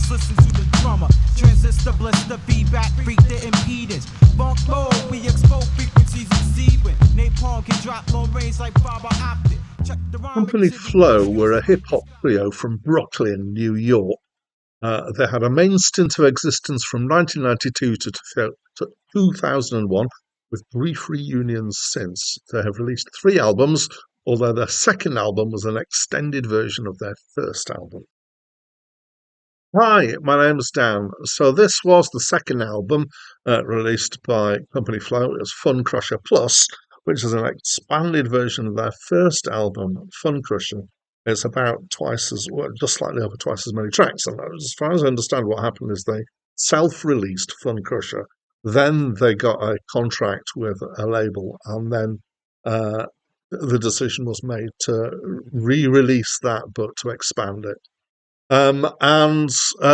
just listen to the drummer. Transistor blister, feedback, freak the impedance. Funk mode, we expose frequencies exceed when napalm can drop long range like fiber optic. Check the rhyme. Company Flow were a hip-hop trio from Brooklyn, New York. They had a main stint of existence from 1992 to 2001, with brief reunions since. They have released 3 albums, although their second album was an extended version of their first album. Hi, my name's Dan. So this was the second album released by Company Flow. It was Funcrusher Plus, which is an expanded version of their first album, Funcrusher. It's about just slightly over twice as many tracks. And as far as I understand, what happened is they self-released Funcrusher. Then they got a contract with a label, and then the decision was made to re-release that, but to expand it. And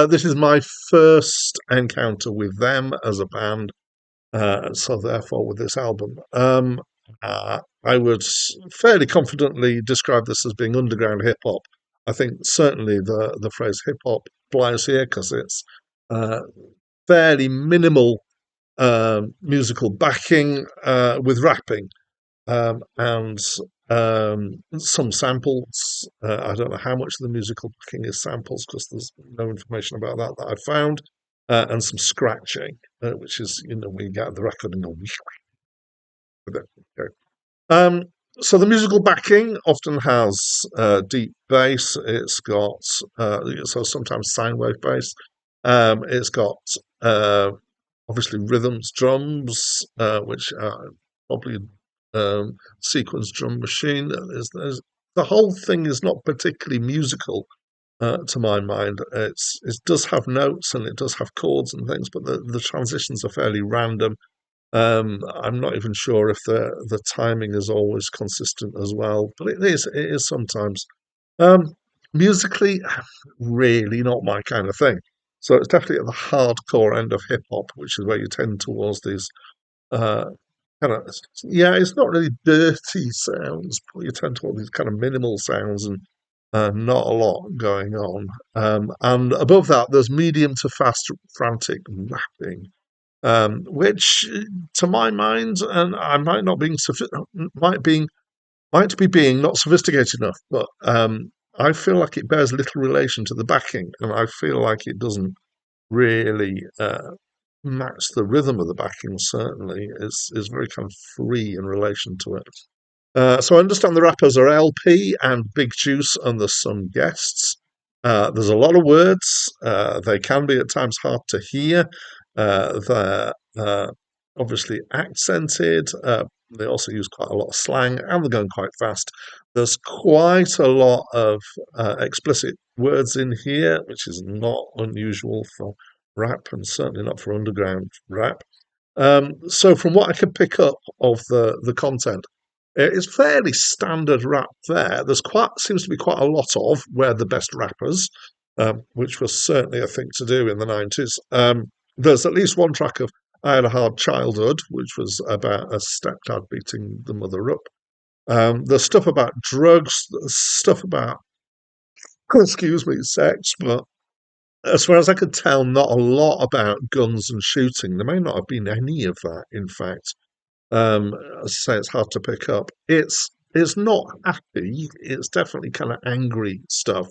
this is my first encounter with them as a band, so therefore with this album. I would fairly confidently describe this as being underground hip hop. I think certainly the phrase hip hop applies here because it's fairly minimal musical backing with rapping. And some samples. I don't know how much of the musical backing is samples because there's no information about that I found, and some scratching, which is when you get the record and go. Okay. So the musical backing often has deep bass. It's got so sometimes sine wave bass. It's got obviously rhythms, drums, which are probably sequence drum machine. The whole thing is not particularly musical to my mind. It does have notes and it does have chords and things, but the transitions are fairly random. I'm not even sure if the timing is always consistent as well, but it is sometimes. Musically, really not my kind of thing. So it's definitely at the hardcore end of hip hop, which is where you tend towards these uh, kind of, yeah, it's not really dirty sounds, but you tend to want these kind of minimal sounds and not a lot going on. And above that, there's medium to fast, frantic rapping, which, to my mind, and I might not being might be being not sophisticated enough, but I feel like it bears little relation to the backing, and I feel like it doesn't really match the rhythm of the backing. Certainly, is very kind of free in relation to it. So I understand the rappers are LP and Big Juice, and there's some guests. There's a lot of words. They can be at times hard to hear. They're obviously accented. They also use quite a lot of slang, and they're going quite fast. There's quite a lot of explicit words in here, which is not unusual for rap, and certainly not for underground rap. So from what I can pick up of the content, it's fairly standard rap there. There's seems to be quite a lot of "We're the best rappers," which was certainly a thing to do in the 90s. There's at least one track of "I Had a Hard Childhood," which was about a stepdad beating the mother up. There's stuff about drugs, there's stuff about, excuse me, sex, but as far as I could tell, not a lot about guns and shooting. There may not have been any of that, in fact. As I say, it's hard to pick up. It's not happy. It's definitely kind of angry stuff.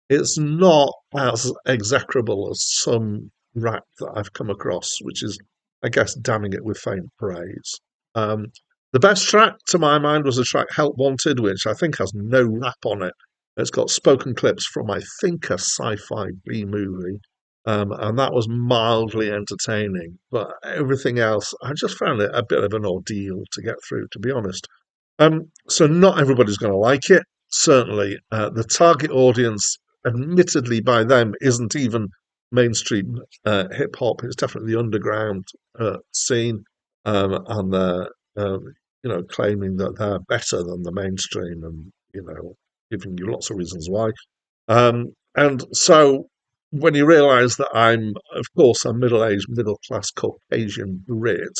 It's not as execrable as some rap that I've come across, which is, I guess, damning it with faint praise. The best track, to my mind, was the track "Help Wanted," which I think has no rap on it. It's got spoken clips from, I think, a sci-fi B movie, and that was mildly entertaining. But everything else, I just found it a bit of an ordeal to get through, to be honest. So not everybody's going to like it. Certainly, the target audience, admittedly by them, isn't even mainstream hip hop. It's definitely the underground scene, and they're claiming that they're better than the mainstream, and giving you lots of reasons why. And so when you realise that I'm, of course, a middle-aged, middle-class Caucasian Brit,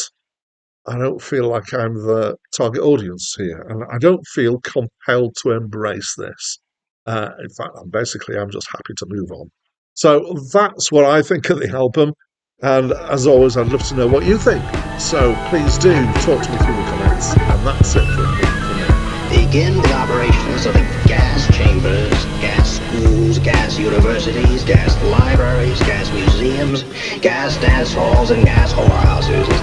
I don't feel like I'm the target audience here, and I don't feel compelled to embrace this. In fact, I'm just happy to move on. So that's what I think of the album. And as always, I'd love to know what you think. So please do talk to me through the comments. And that's it for now. Begin the operations of the gas chambers, gas schools, gas universities, gas libraries, gas museums, gas dance halls, and gas whorehouses.